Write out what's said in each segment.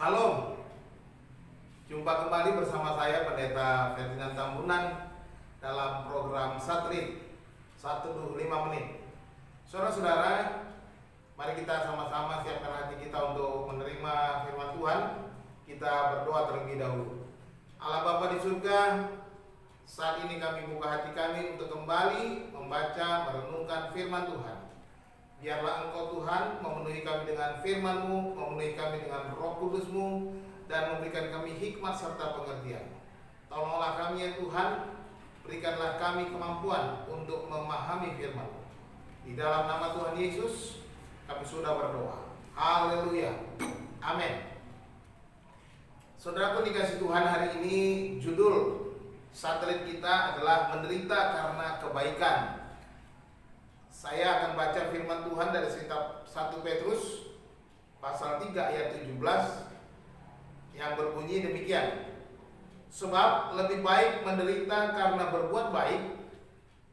Salam, jumpa kembali bersama saya Pendeta Ferdinand Tambunan dalam program Satrit 125 menit. Saudara-saudara, mari kita sama-sama siapkan hati kita untuk menerima firman Tuhan. Kita berdoa terlebih dahulu. Allah Bapa di surga, saat ini kami buka hati kami untuk kembali membaca, merenungkan firman Tuhan. Biarlah Engkau Tuhan memenuhi kami dengan firman-Mu, memenuhi kami dengan Roh Kudus-Mu, dan memberikan kami hikmat serta pengertian. Tolonglah kami ya Tuhan, berikanlah kami kemampuan untuk memahami firman-Mu. Di dalam nama Tuhan Yesus, kami sudah berdoa. Haleluya. Amin. Saudaraku dikasih Tuhan, hari ini judul satelit kita adalah menderita karena kebaikan. Saya akan baca firman Tuhan dari kitab 1 Petrus pasal 3 ayat 17 yang berbunyi demikian. Sebab lebih baik menderita karena berbuat baik,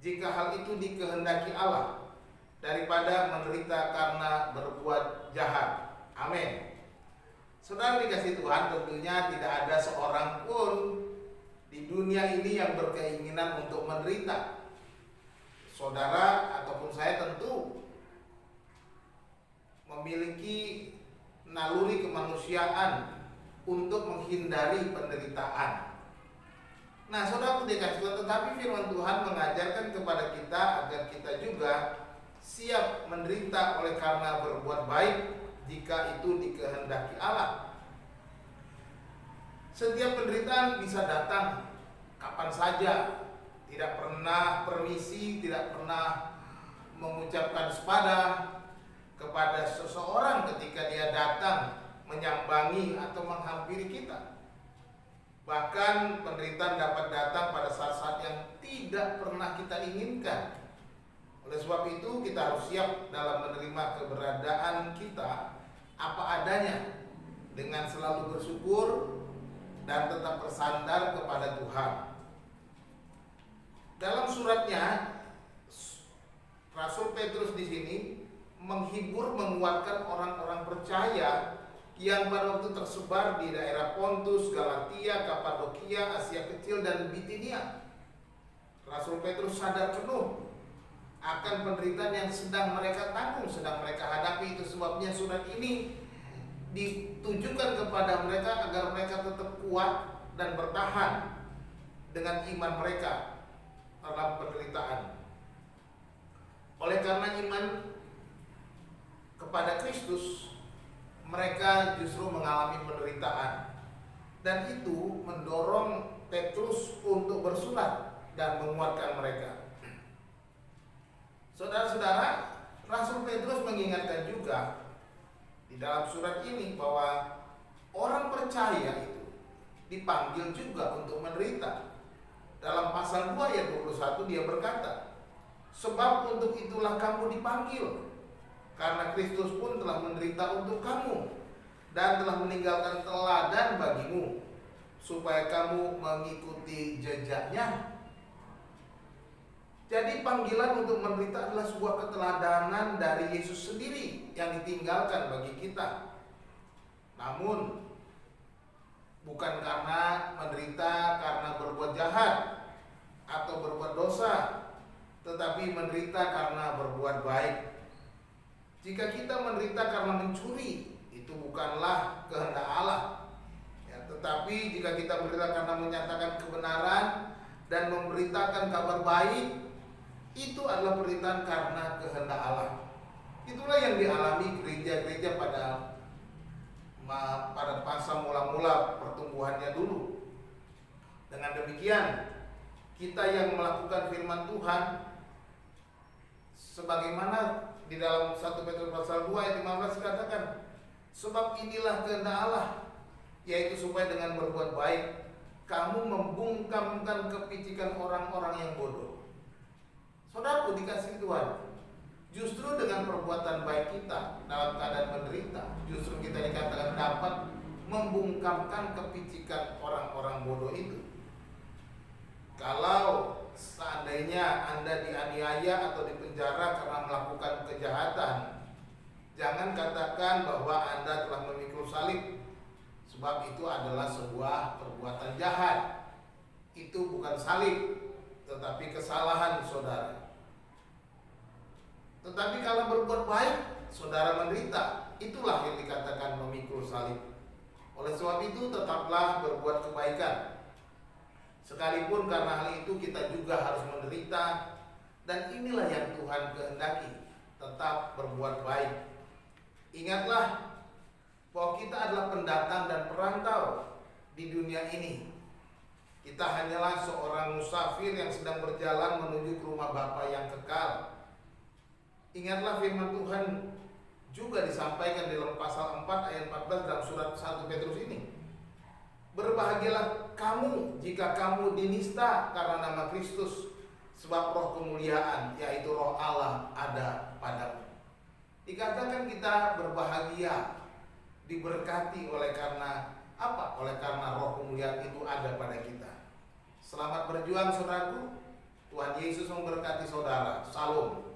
jika hal itu dikehendaki Allah, daripada menderita karena berbuat jahat. Amin. Saudara dikasih Tuhan, tentunya tidak ada seorang pun di dunia ini yang berkeinginan untuk menderita. Saudara ataupun saya tentu memiliki naluri kemanusiaan untuk menghindari penderitaan. Nah, saudara dikasih Tuhan, tetapi firman Tuhan mengajarkan kepada kita agar kita juga siap menderita oleh karena berbuat baik jika itu dikehendaki Allah. Setiap penderitaan bisa datang kapan saja. Tidak pernah permisi, tidak pernah mengucapkan sepada kepada seseorang ketika dia datang menyambangi atau menghampiri kita. Bahkan penderitaan dapat datang pada saat-saat yang tidak pernah kita inginkan. Oleh sebab itu kita harus siap dalam menerima keberadaan kita apa adanya, dengan selalu bersyukur dan tetap bersandar kepada Tuhan. Dalam suratnya, Rasul Petrus di sini menghibur, menguatkan orang-orang percaya yang pada waktu tersebar di daerah Pontus, Galatia, Kapadokia, Asia Kecil, dan Bitinia. Rasul Petrus sadar penuh akan penderitaan yang sedang mereka tanggung, sedang mereka hadapi. Itu sebabnya surat ini ditujukan kepada mereka agar mereka tetap kuat dan bertahan dengan iman mereka dalam penderitaan. Oleh karena iman kepada Kristus, mereka justru mengalami penderitaan, dan itu mendorong Petrus untuk bersurat dan menguatkan mereka. Saudara-saudara, Rasul Petrus mengingatkan juga di dalam surat ini bahwa orang percaya itu dipanggil juga untuk menderita. Dalam pasal 2 ayat 21 dia berkata, sebab untuk itulah kamu dipanggil, karena Kristus pun telah menderita untuk kamu dan telah meninggalkan teladan bagimu, supaya kamu mengikuti jejaknya. Jadi panggilan untuk menderita adalah sebuah keteladanan dari Yesus sendiri yang ditinggalkan bagi kita. Namun bukan karena menderita karena berbuat jahat atau berbuat dosa, tetapi menderita karena berbuat baik. Jika kita menderita karena mencuri, itu bukanlah kehendak Allah. Ya, tetapi jika kita menderita karena menyatakan kebenaran dan memberitakan kabar baik, itu adalah penderitaan karena kehendak Allah. Itulah yang dialami gereja-gereja pada masa mula-mula pertumbuhannya dulu. Dengan demikian, kita yang melakukan firman Tuhan, sebagaimana di dalam 1 Petrus pasal 2 ayat 15 dikatakan, sebab inilah kehendak Allah, yaitu supaya dengan berbuat baik kamu membungkamkan kepicikan orang-orang yang bodoh. Saudaraku dikasih Tuhan, justru dengan perbuatan baik kita dalam keadaan menderita, justru kita dikatakan dapat membungkamkan kepicikan orang-orang bodoh itu. Kalau seandainya Anda dianiaya atau dipenjara karena melakukan kejahatan, jangan katakan bahwa Anda telah memikul salib. Sebab itu adalah sebuah perbuatan jahat. Itu bukan salib, tetapi kesalahan saudara. Tetapi kalau berbuat baik, saudara menderita. Itulah yang dikatakan memikul salib. Oleh sebab itu tetaplah berbuat kebaikan. Sekalipun karena hal itu kita juga harus menderita. Dan inilah yang Tuhan kehendaki, tetap berbuat baik. Ingatlah bahwa kita adalah pendatang dan perantau di dunia ini. Kita hanyalah seorang musafir yang sedang berjalan menuju ke rumah Bapa yang kekal. Ingatlah firman Tuhan juga disampaikan di dalam pasal 4 ayat 14 dalam surat 1 Petrus ini. Berbahagialah kamu jika kamu dinista karena nama Kristus, sebab roh kemuliaan, yaitu roh Allah, ada padamu. Dikatakan kita berbahagia, diberkati oleh karena apa? Oleh karena roh kemuliaan itu ada pada kita. Selamat berjuang saudaraku. Tuhan Yesus memberkati saudara. Salam.